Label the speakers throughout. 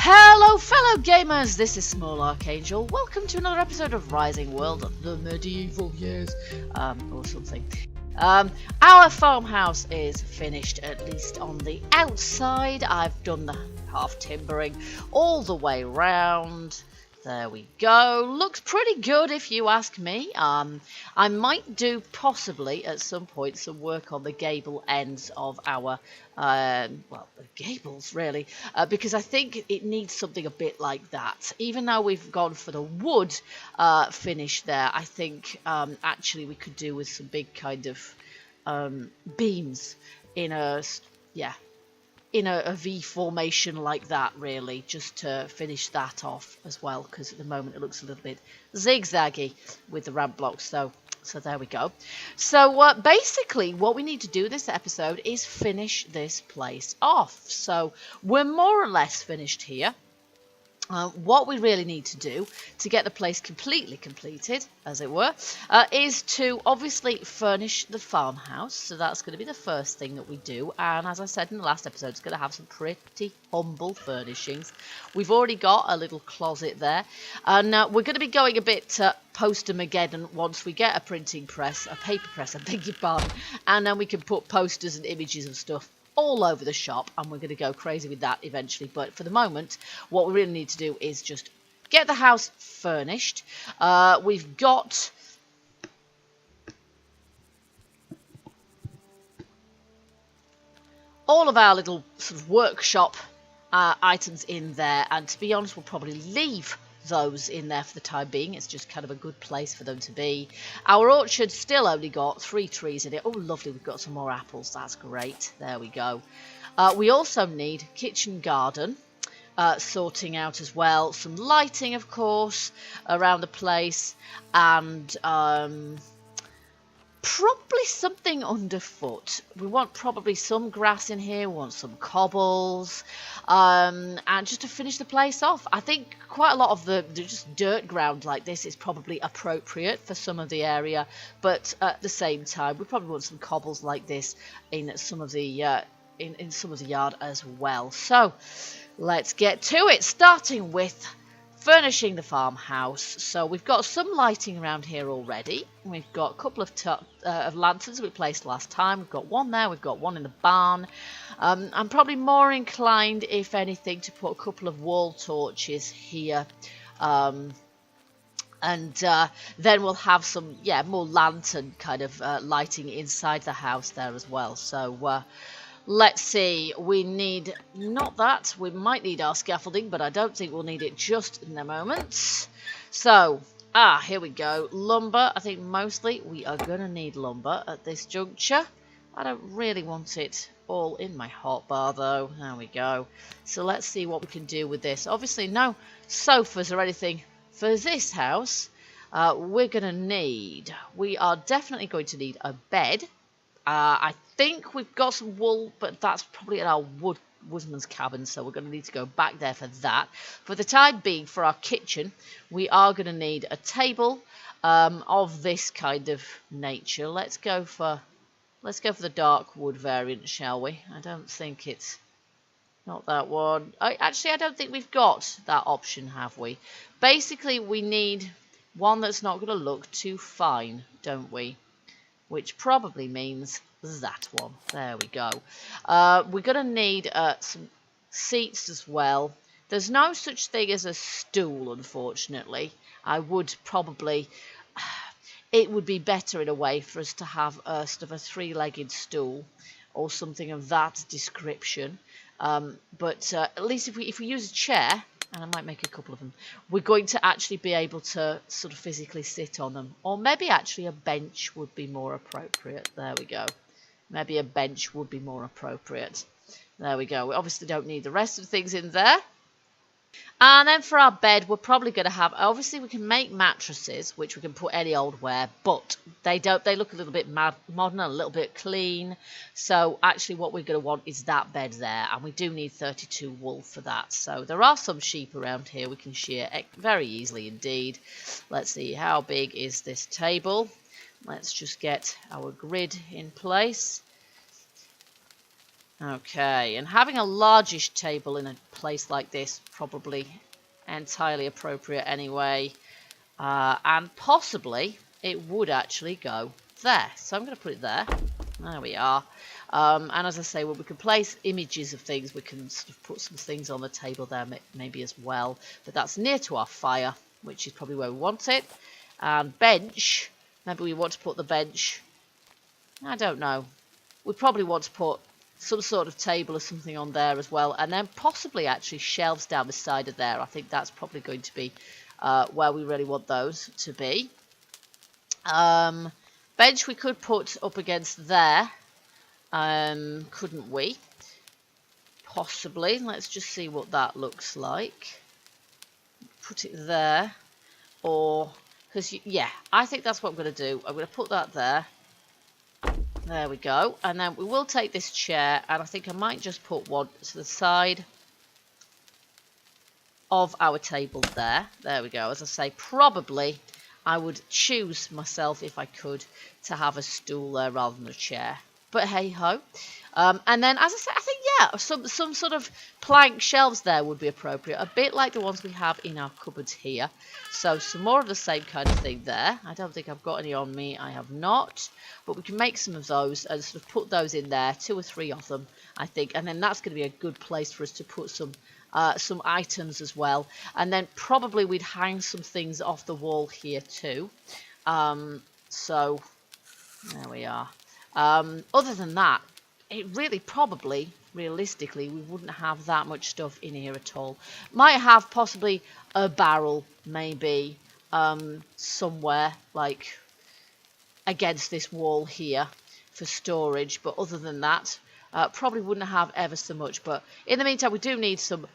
Speaker 1: Hello fellow gamers, this is Small Archangel. Welcome to another episode of Rising World of the Medieval Years, or something. Our farmhouse is finished, at least on the outside. I've done the half timbering all the way round. There we go. Looks pretty good if you ask me. I might do possibly at some point some work on the gable ends of our, well, the gables really, because I think it needs something a bit like that. Even though we've gone for the wood finish there, I think actually we could do with some big kind of beams in a, yeah, in a V formation like that, really, just to finish that off as well, because at the moment it looks a little bit zigzaggy with the ramp blocks. So there we go. So basically what we need to do this episode is finish this place off. So we're more or less finished here. What we really need to do to get the place completely completed, as it were, is to obviously furnish the farmhouse. So that's going to be the first thing that we do. And as I said in the last episode, it's going to have some pretty humble furnishings. We've already got a little closet there. And we're going to be going a bit poster-mageddon once we get a printing press, a paper press, I beg your pardon. And then we can put posters and images and stuff all over the shop, and we're going to go crazy with that eventually. But for the moment, what we really need to do is just get the house furnished. We've got all of our little sort of workshop items in there, and to be honest, we'll probably leave those in there for the time being. It's just kind of a good place for them to be. Our orchard still only got 3 trees in it. Oh lovely, we've got some more apples, that's great. There we go. We also need kitchen garden sorting out as well, some lighting of course around the place, and probably something underfoot. We want probably some grass in here, we want some cobbles, and just to finish the place off. I think quite a lot of the just dirt ground like this is probably appropriate for some of the area, but at the same time we probably want some cobbles like this in some of the in some of the yard as well. So let's get to it, starting with furnishing the farmhouse. So we've got some lighting around here already. We've got a couple of lanterns we placed last time. We've got one there, we've got one in the barn. I'm probably more inclined, if anything, to put a couple of wall torches here. And then we'll have some, yeah, more lantern kind of lighting inside the house there as well. So let's see, we need, not that, we might need our scaffolding, but I don't think we'll need it just in a moment. So, here we go, lumber. I think mostly we are going to need lumber at this juncture. I don't really want it all in my hotbar though. There we go. So let's see what we can do with this. Obviously no sofas or anything for this house. We're going to need, we are definitely going to need a bed. I think we've got some wool, but that's probably at our woodman's cabin, so we're going to need to go back there for that. For the time being, for our kitchen, we are going to need a table of this kind of nature. Let's go for the dark wood variant, shall we? I don't think it's not that one. Actually, I don't think we've got that option, have we? Basically, we need one that's not going to look too fine, don't we? Which probably means that one. There we go. We're going to need some seats as well. There's no such thing as a stool, unfortunately. I would probably, it would be better in a way for us to have a sort of a 3-legged stool or something of that description. But at least if we use a chair, and I might make a couple of them, we're going to actually be able to sort of physically sit on them. Or maybe actually a bench would be more appropriate. There we go. Maybe a bench would be more appropriate. There we go. We obviously don't need the rest of the things in there. And then for our bed, we're probably going to have, obviously we can make mattresses, which we can put any old wear, but they look a little bit modern, a little bit clean. So actually what we're going to want is that bed there, and we do need 32 wool for that. So there are some sheep around here we can shear very easily indeed. Let's see, how big is this table? Let's just get our grid in place. Okay, and having a largish table in a place like this probably entirely appropriate anyway. And possibly it would actually go there. So I'm going to put it there. There we are. And as I say, well, we can place images of things. We can sort of put some things on the table there maybe as well. But that's near to our fire, which is probably where we want it. And bench. Maybe we want to put the bench. I don't know. We probably want to put some sort of table or something on there as well. And then possibly actually shelves down the side of there. I think that's probably going to be where we really want those to be. Bench we could put up against there. Couldn't we? Possibly. Let's just see what that looks like. Put it there. Or, because, yeah, I think that's what I'm going to do. I'm going to put that there. There we go. And then we will take this chair, and I think I might just put one to the side of our table there. There we go. As I say, probably I would choose myself, if I could, to have a stool there rather than a chair. But hey ho. And then, as I said, I think, yeah, some sort of plank shelves there would be appropriate. A bit like the ones we have in our cupboards here. So some more of the same kind of thing there. I don't think I've got any on me. I have not. But we can make some of those and sort of put those in there. 2 or 3 of them, I think. And then that's going to be a good place for us to put some items as well. And then probably we'd hang some things off the wall here too. So there we are. Other than that, it really probably, realistically, we wouldn't have that much stuff in here at all. Might have possibly a barrel, maybe, somewhere, like against this wall here for storage. But other than that, probably wouldn't have ever so much. But in the meantime, we do need some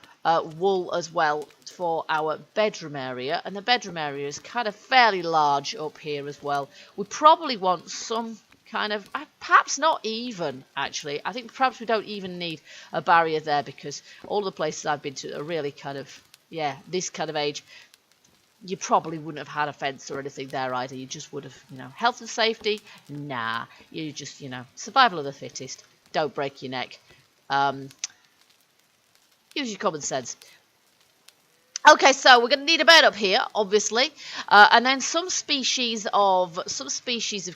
Speaker 1: wool as well for our bedroom area. And the bedroom area is kind of fairly large up here as well. We probably want some kind of, perhaps not even, actually. I think perhaps we don't even need a barrier there, because all the places I've been to are really kind of, yeah, this kind of age. You probably wouldn't have had a fence or anything there either. You just would have, health and safety. Nah, you just, survival of the fittest. Don't break your neck. Use your common sense. Okay, so we're going to need a bed up here, obviously, and then some species of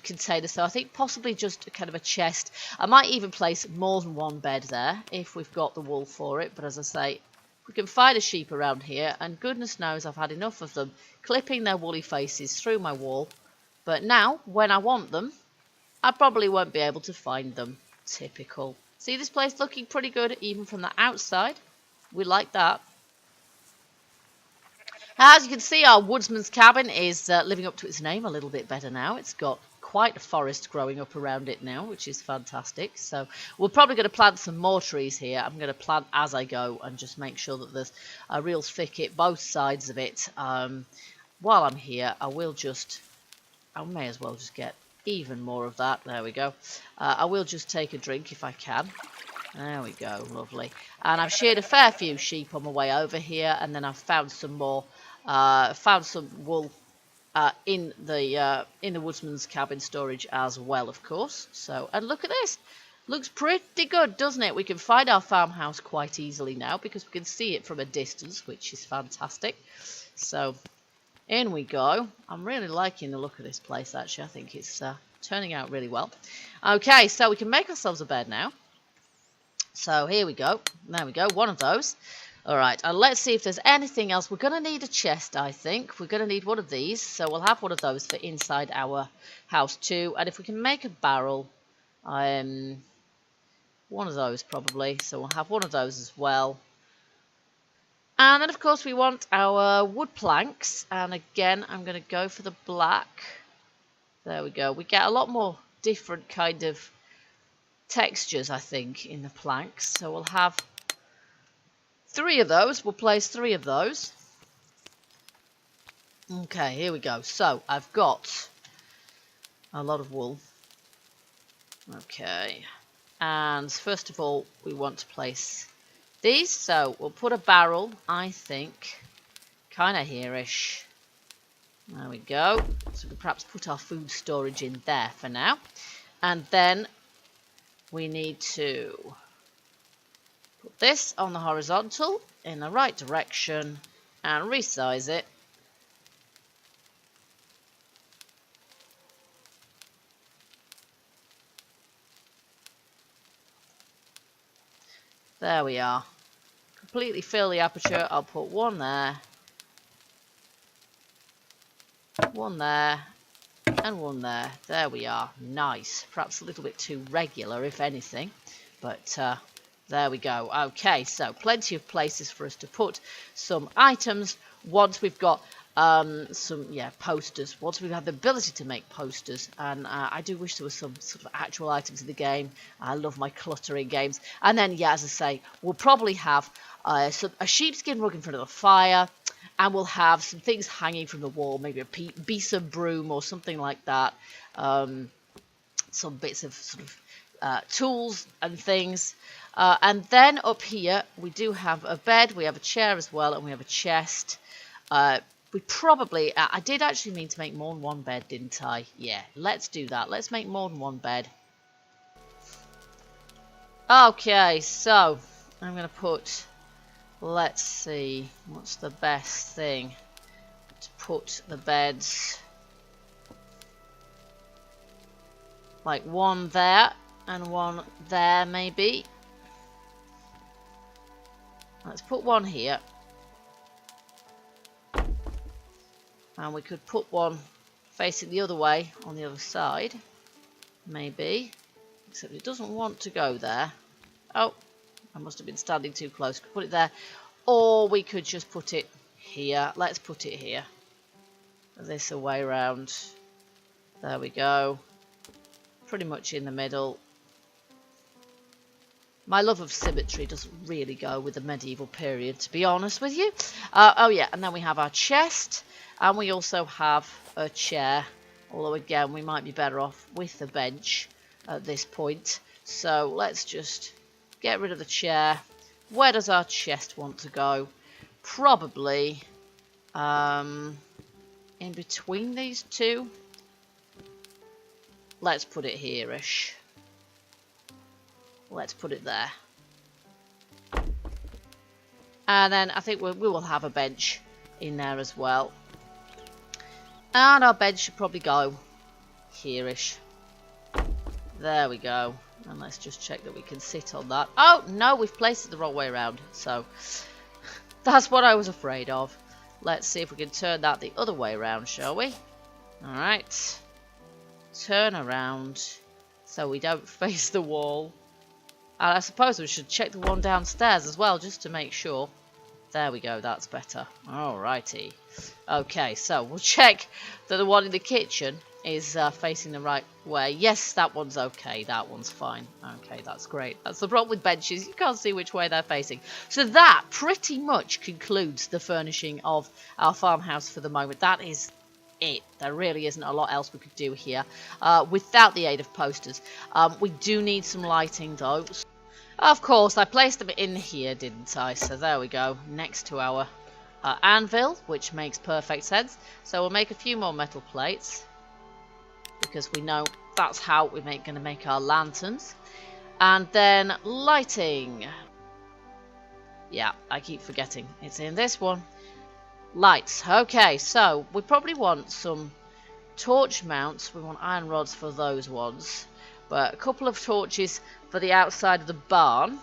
Speaker 1: container. So I think possibly just kind of a chest. I might even place more than one bed there if we've got the wool for it. But as I say, we can find a sheep around here, and goodness knows I've had enough of them clipping their woolly faces through my wall. But now, when I want them, I probably won't be able to find them. Typical. See this place looking pretty good even from the outside. We like that. As you can see, our woodsman's cabin is living up to its name a little bit better now. It's got quite a forest growing up around it now, which is fantastic. So we're probably going to plant some more trees here. I'm going to plant as I go and just make sure that there's a real thicket both sides of it. While I'm here, I may as well just get even more of that. There we go. I will just take a drink if I can. There we go, lovely. And I've sheared a fair few sheep on my way over here, and then I've found some more. Found some wool in the woodsman's cabin storage as well, of course. So, and look at this. Looks pretty good, doesn't it? We can find our farmhouse quite easily now because we can see it from a distance, which is fantastic. So, in we go. I'm really liking the look of this place, actually. I think it's turning out really well. Okay, so we can make ourselves a bed now. So here we go. There we go. One of those. All right. And let's see if there's anything else. We're going to need a chest, I think. We're going to need one of these. So we'll have one of those for inside our house too. And if we can make a barrel, one of those probably. So we'll have one of those as well. And then, of course, we want our wood planks. And again, I'm going to go for the black. There we go. We get a lot more different kind of textures, I think, in the planks. So we'll have 3 of those. We'll place 3 of those. Okay, here we go. So I've got a lot of wool. Okay. And first of all, we want to place these. So we'll put a barrel, I think, kind of here-ish. There we go. So we can perhaps put our food storage in there for now. And then we need to Put this on the horizontal in the right direction and resize it. There we are. Completely fill the aperture. I'll put one there, one there, and one there. There we are. Nice. Perhaps a little bit too regular, if anything, but there we go. Okay, so plenty of places for us to put some items once we've got some posters. Once we've had the ability to make posters, and I do wish there was some sort of actual items in the game. I love my cluttering games. And then, yeah, as I say, we'll probably have a sheepskin rug in front of the fire, and we'll have some things hanging from the wall, maybe a piece of broom or something like that. Some bits of sort of tools and things. And then up here, we do have a bed, we have a chair as well, and we have a chest. We probably, I did actually mean to make more than one bed, didn't I? Yeah, let's do that. Let's make more than one bed. Okay, so I'm going to put, let's see, what's the best thing to put the beds? Like one there and one there maybe. Let's put one here. And we could put one facing the other way on the other side. Maybe. Except it doesn't want to go there. Oh, I must have been standing too close. Could put it there. Or we could just put it here. Let's put it here. This way around. There we go. Pretty much in the middle. My love of symmetry doesn't really go with the medieval period, to be honest with you. Oh yeah, and then we have our chest. And we also have a chair. Although again, we might be better off with the bench at this point. So let's just get rid of the chair. Where does our chest want to go? Probably in between these two. Let's put it here-ish. Let's put it there. And then I think we will have a bench in there as well. And our bench should probably go here-ish. There we go. And let's just check that we can sit on that. Oh, no, we've placed it the wrong way around. So that's what I was afraid of. Let's see if we can turn that the other way around, shall we? Alright. Turn around so we don't face the wall. And I suppose we should check the one downstairs as well, just to make sure. There we go, that's better. Alrighty. Okay, so we'll check that the one in the kitchen is facing the right way. Yes, that one's okay. That one's fine. Okay, that's great. That's the problem with benches. You can't see which way they're facing. So that pretty much concludes the furnishing of our farmhouse for the moment. That is it. There really isn't a lot else we could do here without the aid of posters. We do need some lighting though. Of course, I placed them in here, didn't I? So there we go, next to our anvil, which makes perfect sense. So we'll make a few more metal plates, because we know that's how we're going to make our lanterns. And then lighting. Yeah, I keep forgetting. It's in this one. Lights. Okay, so we probably want some torch mounts. We want iron rods for those ones. But a couple of torches for the outside of the barn.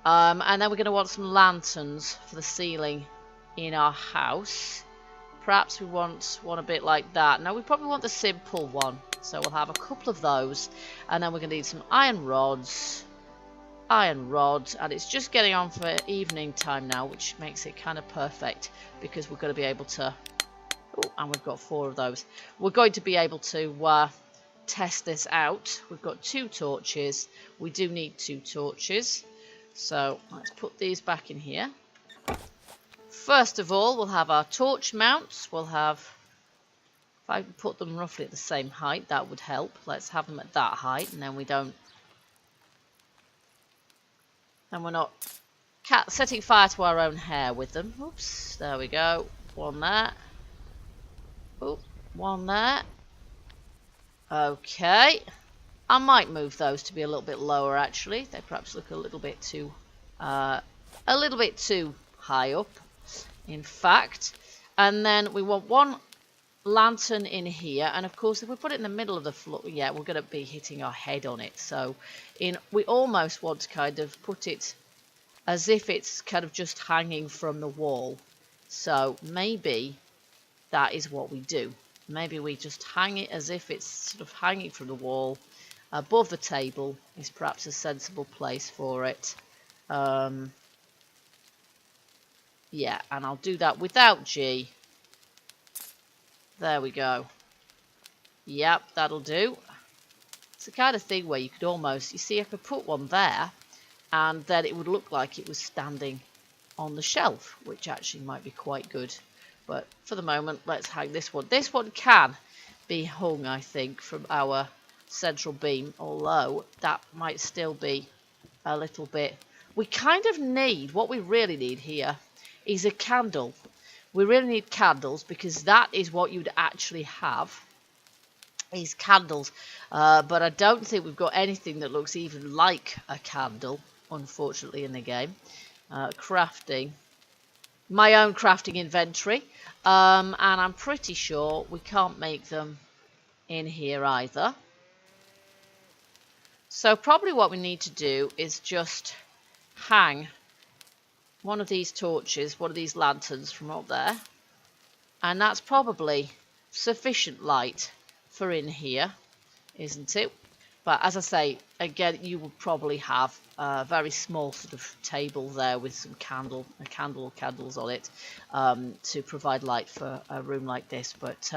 Speaker 1: And then we're going to want some lanterns for the ceiling in our house. Perhaps we want one a bit like that. No, we probably want the simple one. So we'll have a couple of those. And then we're going to need some iron rods. Iron rods. And it's just getting on for evening time now, which makes it kind of perfect. Because we're going to be able to... Oh, and we've got 4 of those. We're going to be able to... test this out. We've got 2 torches. We do need 2 torches. So let's put these back in here. First of all, we'll have our torch mounts. We'll have, if I can put them roughly at the same height, that would help. Let's have them at that height, and then we don't, then we're not setting fire to our own hair with them. Oops, there we go. One there. Oh, one there. Okay, I might move those to be a little bit lower actually. They perhaps look a little bit too a little bit too high up, in fact. And then we want one lantern in here, and of course if we put it in the middle of the floor, yeah, we're going to be hitting our head on it. So we almost want to kind of put it as if it's kind of just hanging from the wall. So maybe that is what we do. Maybe we just hang it as if it's sort of hanging from the wall. Above the table is perhaps a sensible place for it. Yeah, and I'll do that without G. There we go. Yep, that'll do. It's the kind of thing where you could almost, you see, I could put one there, and then it would look like it was standing on the shelf, which actually might be quite good. But for the moment, let's hang this one. This one can be hung, I think, from our central beam, although that might still be a little bit. We kind of need, what we really need here is a candle. We really need candles, because that is what you'd actually have, is candles. But I don't think we've got anything that looks even like a candle, unfortunately, in the game. Crafting. My own crafting inventory. And I'm pretty sure we can't make them in here either. So probably what we need to do is just hang one of these torches, one of these lanterns from up there. And that's probably sufficient light for in here, isn't it? But as I say, again, you will probably have a very small sort of table there with some candles on it to provide light for a room like this. But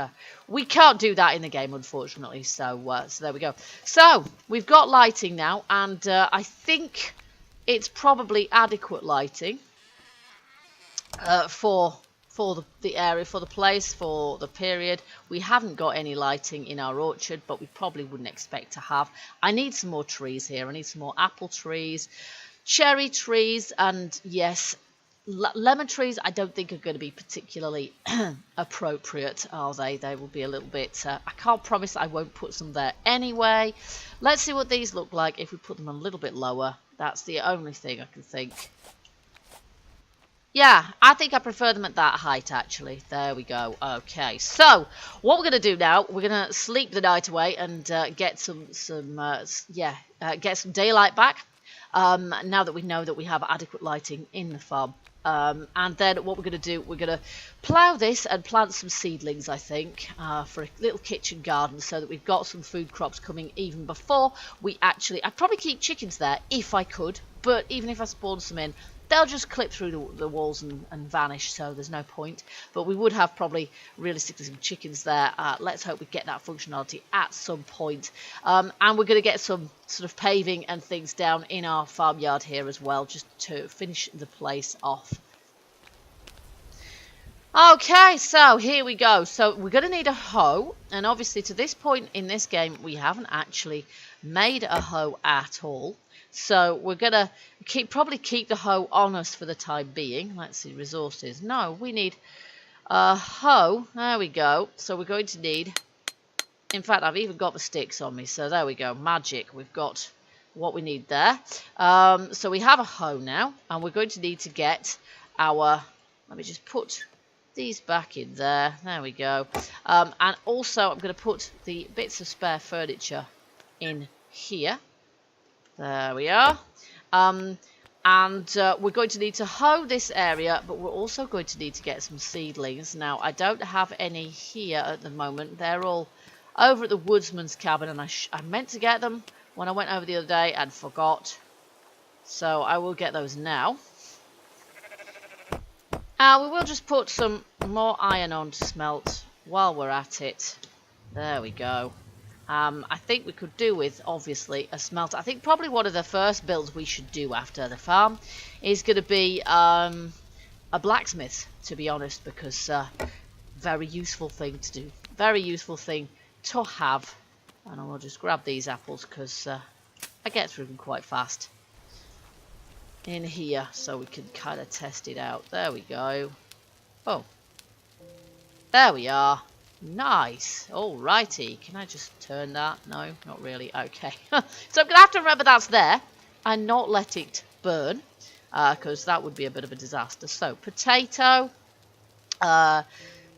Speaker 1: we can't do that in the game, unfortunately. So there we go. So we've got lighting now, and I think it's probably adequate lighting for the area, for the place, for the period. We haven't got any lighting in our orchard, but we probably wouldn't expect to have. I need some more trees here. I need some more apple trees, cherry trees, and yes, lemon trees I don't think are going to be particularly appropriate, are they? They will be a little bit, I can't promise I won't put some there anyway. Let's see what these look like if we put them a little bit lower. That's the only thing I can think. Yeah, I think I prefer them at that height, actually. There we go. Okay, so what we're going to do now, we're going to sleep the night away and get some daylight back. Now that we know that we have adequate lighting in the farm. And then what we're going to do, we're going to plough this and plant some seedlings, I think, for a little kitchen garden, so that we've got some food crops coming even before we actually. I'd probably keep chickens there if I could, but even if I spawn some in, they'll just clip through the walls and vanish, so there's no point. But we would have probably realistically some chickens there. Let's hope we get that functionality at some point. And we're going to get some sort of paving and things down in our farmyard here as well, just to finish the place off. Okay, so here we go. So we're going to need a hoe, and obviously to this point in this game we haven't actually made a hoe at all. So we're going to probably keep the hoe on us for the time being. Let's see, resources. No, we need a hoe. There we go. So we're going to need, in fact, I've even got the sticks on me. So there we go. Magic. We've got what we need there. So we have a hoe now, and we're going to need to get our, let me just put these back in there. There we go. And also I'm going to put the bits of spare furniture in here. There we are. And we're going to need to hoe this area, but we're also going to need to get some seedlings. Now, I don't have any here at the moment. They're all over at the woodsman's cabin, and I meant to get them when I went over the other day and forgot. So I will get those now. We will just put some more iron on to smelt while we're at it. There we go. I think we could do with, obviously, a smelter. I think probably one of the first builds we should do after the farm is going to be a blacksmith, to be honest, because very useful thing to do. Very useful thing to have. And I will just grab these apples because I get through them quite fast. In here, so we can kind of test it out. There we go. Oh. There we are. Nice. Alrighty. Can I just turn that? No, not really. Okay. So I'm going to have to remember that's there and not let it burn. because that would be a bit of a disaster. So potato,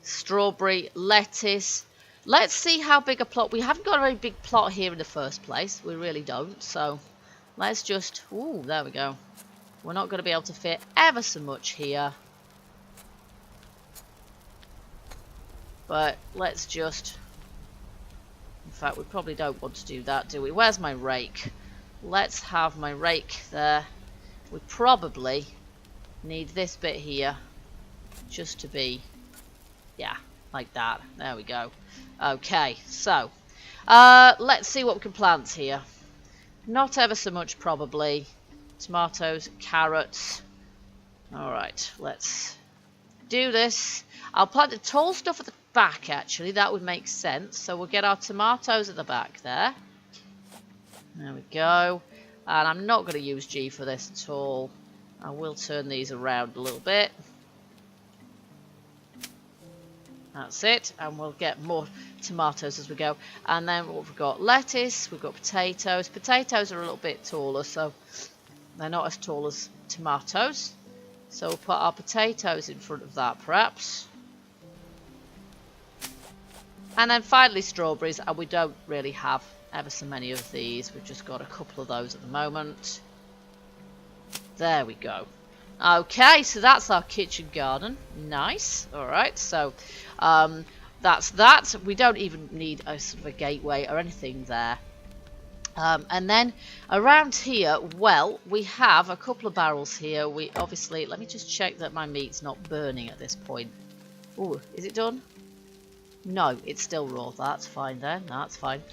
Speaker 1: strawberry, lettuce. Let's see how big a plot. We haven't got a very big plot here in the first place. We really don't. So let's just... Ooh, there we go. We're not going to be able to fit ever so much here. But let's just... In fact, we probably don't want to do that, do we? Where's my rake? Let's have my rake there. We probably need this bit here just to be... Yeah, like that. There we go. Okay, so let's see what we can plant here. Not ever so much, probably. Tomatoes, carrots. Alright, let's do this. I'll plant the tall stuff at the back, actually. That would make sense. So we'll get our tomatoes at the back there. There we go. And I'm not going to use G for this at all. I will turn these around a little bit. That's it, and we'll get more tomatoes as we go. And then we've got lettuce, we've got potatoes. Potatoes are a little bit taller, so they're not as tall as tomatoes. So we'll put our potatoes in front of that, perhaps. And then finally strawberries, and we don't really have ever so many of these. We've just got a couple of those at the moment. There we go. Okay, so that's our kitchen garden. Nice. Alright, so that's that. We don't even need a sort of a gateway or anything there. And then around here, well, we have a couple of barrels here. We obviously, let me just check that my meat's not burning at this point. Ooh, is it done? No, it's still raw. That's fine then. That's fine.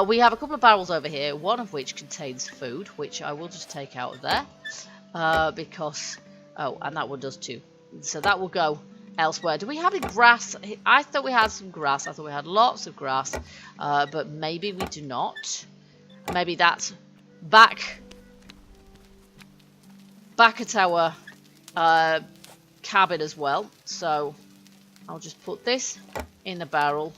Speaker 1: We have a couple of barrels over here, one of which contains food, which I will just take out of there. Because... Oh, and that one does too. So that will go elsewhere. Do we have any grass? I thought we had some grass. I thought we had lots of grass. But maybe we do not. Maybe that's back at our cabin as well. So I'll just put this in the barrel.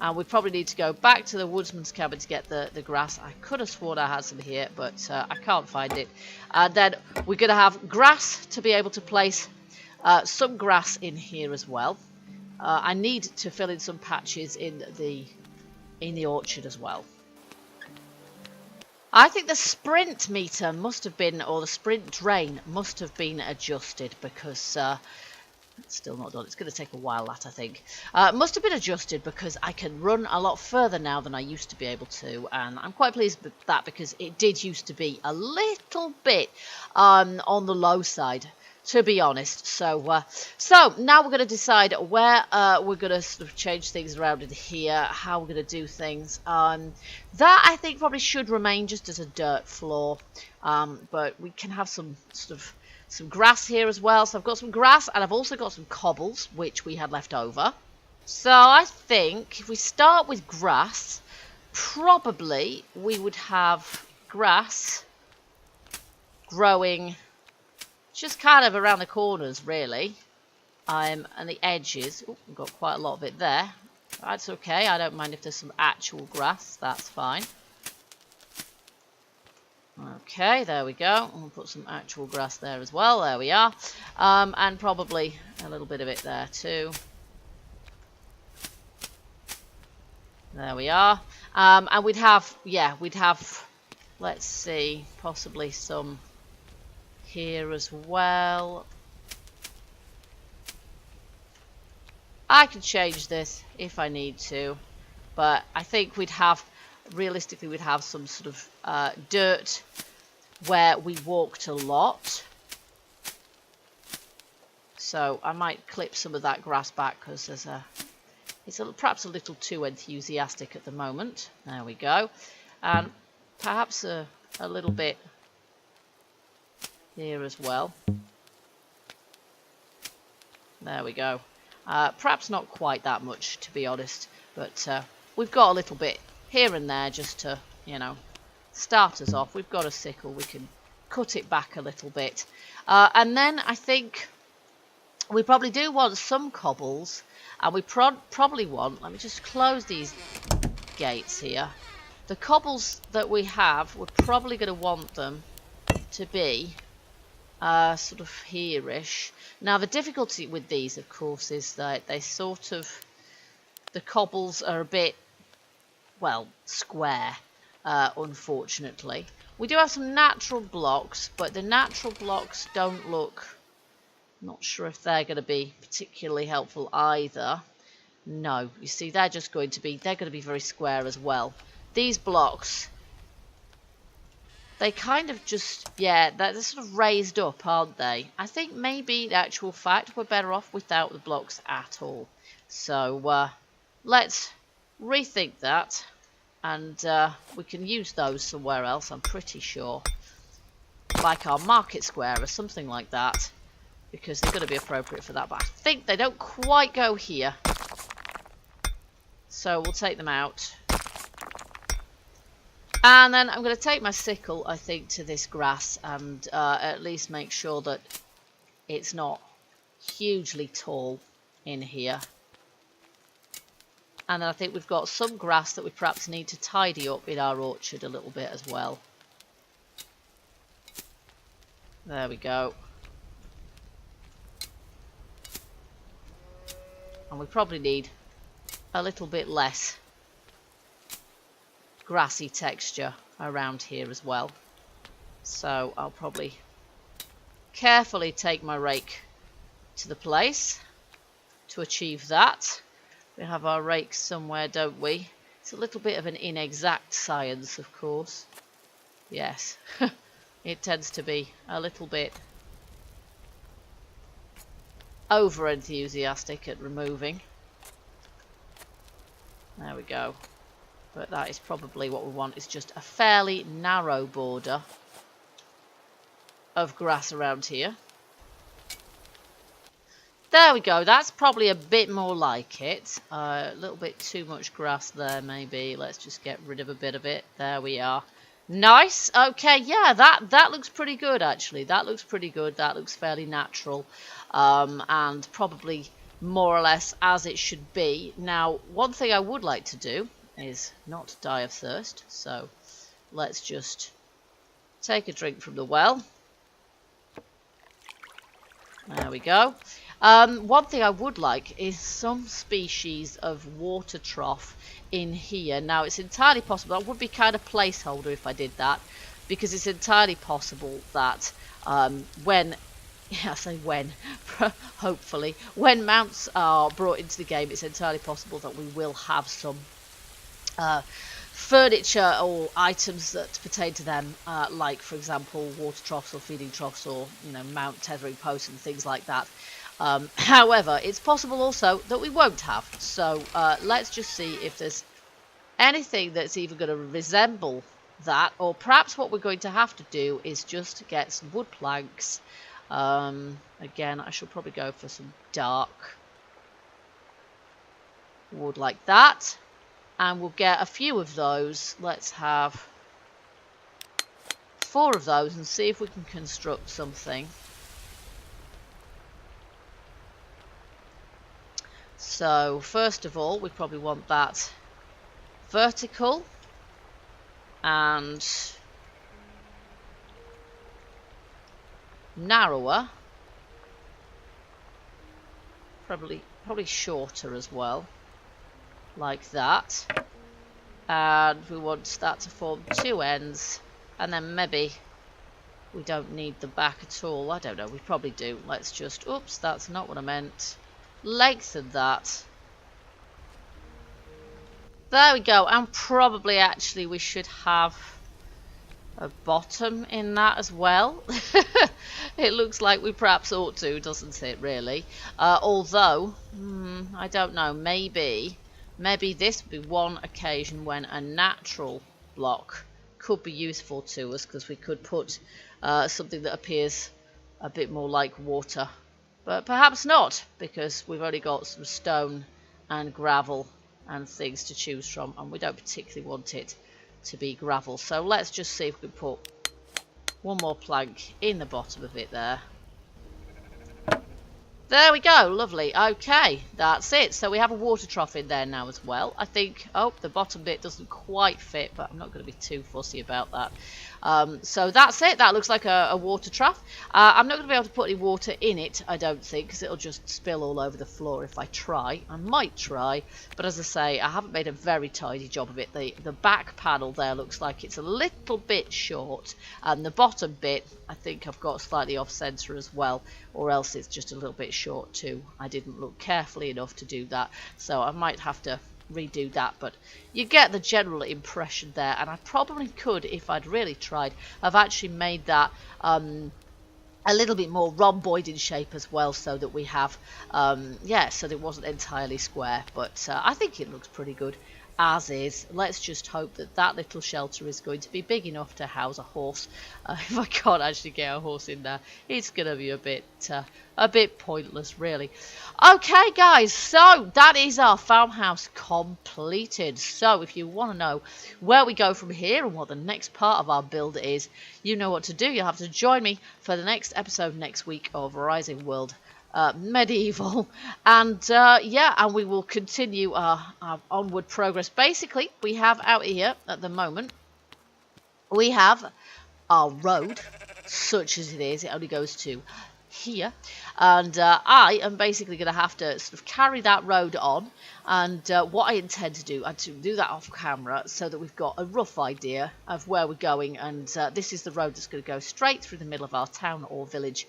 Speaker 1: And we probably need to go back to the woodsman's cabin to get the grass. I could have sworn I had some here, but I can't find it. And then we're going to have grass to be able to place some grass in here as well. I need to fill in some patches in the orchard as well. I think the sprint meter must have been, or the sprint drain must have been adjusted because... It's still not done. It's going to take a while, that I think. Must have been adjusted because I can run a lot further now than I used to be able to. And I'm quite pleased with that because it did used to be a little bit on the low side, to be honest. So now we're going to decide where we're going to sort of change things around in here, how we're going to do things. That I think probably should remain just as a dirt floor. But we can have some sort of... some grass here as well. So I've got some grass and I've also got some cobbles, which we had left over. So I think if we start with grass, probably we would have grass growing just kind of around the corners, really. And the edges. Oh, we've got quite a lot of it there. That's okay. I don't mind if there's some actual grass. That's fine. Okay, there we go. We'll put some actual grass there as well. There we are. And probably a little bit of it there too. There we are. And we'd have, let's see, possibly some here as well. I can change this if I need to, but I think we'd have... realistically we'd have some sort of dirt where we walked a lot, so I might clip some of that grass back because it's perhaps a little too enthusiastic at the moment. There we go. And perhaps a little bit here as well. There we go. Perhaps not quite that much, to be honest, but we've got a little bit here and there just to, you know, start us off. We've got a sickle, we can cut it back a little bit. And then I think we probably do want some cobbles, and we probably want, let me just close these gates here. The cobbles that we have, we're probably going to want them to be sort of here-ish. Now the difficulty with these, of course, is that they sort of, the cobbles are a bit, well, square, unfortunately. We do have some natural blocks, but the natural blocks don't look, not sure if they're going to be particularly helpful either. No, you see, they're going to be very square as well. These blocks, they kind of just, yeah, they're sort of raised up, aren't they? I think maybe, in actual fact, we're better off without the blocks at all. So, let's rethink that, and we can use those somewhere else, I'm pretty sure. Like our market square or something like that, because they're going to be appropriate for that. But I think they don't quite go here. So we'll take them out. And then I'm going to take my sickle, I think, to this grass and at least make sure that it's not hugely tall in here. And then I think we've got some grass that we perhaps need to tidy up in our orchard a little bit as well. There we go. And we probably need a little bit less grassy texture around here as well. So I'll probably carefully take my rake to the place to achieve that. We have our rake somewhere, don't we? It's a little bit of an inexact science, of course. Yes, it tends to be a little bit over enthusiastic at removing. There we go. But that is probably what we want, is just a fairly narrow border of grass around here. There we go, that's probably a bit more like it. A little bit too much grass there maybe. Let's just get rid of a bit of it. There we are. Nice. Okay, yeah, that looks pretty good actually. That looks pretty good. That looks fairly natural. And probably more or less as it should be. Now, one thing I would like to do is not die of thirst, so let's just take a drink from the well. There we go. One thing I would like is some species of water trough in here. Now, it's entirely possible, that would be kind of placeholder if I did that, because it's entirely possible that when, yeah, I say when, hopefully, when mounts are brought into the game, it's entirely possible that we will have some furniture or items that pertain to them, like, for example, water troughs or feeding troughs, or, you know, mount tethering posts and things like that. However, it's possible also that we won't have. So let's just see if there's anything that's even going to resemble that, or perhaps what we're going to have to do is just get some wood planks. Again, I should probably go for some dark wood like that. And we'll get a few of those. Let's have 4 of those and see if we can construct something. So first of all, we probably want that vertical and narrower, probably shorter as well, like that. And we want that to form 2 ends, and then maybe we don't need the back at all. I don't know, we probably do. Let's just, oops, that's not what I meant. Lengthen that. There we go. And probably actually we should have a bottom in that as well. It looks like we perhaps ought to, doesn't it, really? Although, I don't know, maybe this would be one occasion when a natural block could be useful to us, because we could put something that appears a bit more like water. But perhaps not, because we've only got some stone and gravel and things to choose from, and we don't particularly want it to be gravel. So let's just see if we can put one more plank in the bottom of it there. There we go, lovely. Okay, that's it. So we have a water trough in there now as well. I think, oh, the bottom bit doesn't quite fit, but I'm not going to be too fussy about that. So that's it. That looks like a water trough. I'm not going to be able to put any water in it, I don't think, because it'll just spill all over the floor if I try. I might try, but as I say, I haven't made a very tidy job of it. The back panel there looks like it's a little bit short, and the bottom bit I think I've got slightly off centre as well, or else it's just a little bit short too. I didn't look carefully enough to do that, so I might have to redo that, but you get the general impression there. And I probably could, if I'd really tried, have actually made that a little bit more rhomboid in shape as well, so that we have yeah, so that it wasn't entirely square, but I think it looks pretty good as is. Let's just hope that that little shelter is going to be big enough to house a horse. If I can't actually get a horse in there, it's going to be a bit pointless, really. Okay, guys, so that is our farmhouse completed. So if you want to know where we go from here and what the next part of our build is, you know what to do. You'll have to join me for the next episode next week of Rising World Medieval, and yeah, and we will continue our onward progress. Basically, we have out here at the moment, we have our road, such as it is. It only goes to here, and I am basically going to have to sort of carry that road on, and what I intend to do, that off camera, so that we've got a rough idea of where we're going. And this is the road that's going to go straight through the middle of our town or village.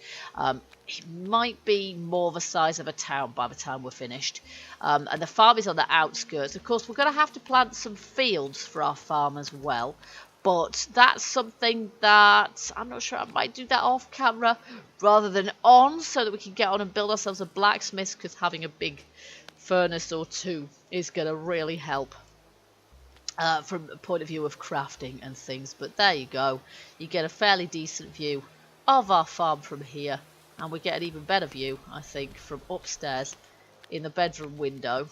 Speaker 1: It might be more the size of a town by the time we're finished, and the farm is on the outskirts. Of course, we're going to have to plant some fields for our farm as well, but that's something that I'm not sure. I might do that off camera rather than on, so that we can get on and build ourselves a blacksmith, because having a big furnace or two is going to really help from the point of view of crafting and things. But there you go. You get a fairly decent view of our farm from here, and we get an even better view, I think, from upstairs in the bedroom window.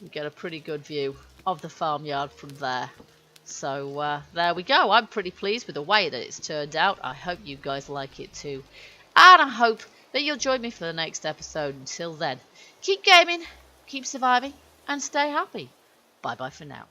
Speaker 1: We get a pretty good view of the farmyard from there. So there we go. I'm pretty pleased with the way that it's turned out. I hope you guys like it too, and I hope that you'll join me for the next episode. Until then, keep gaming, keep surviving, and stay happy. Bye bye for now.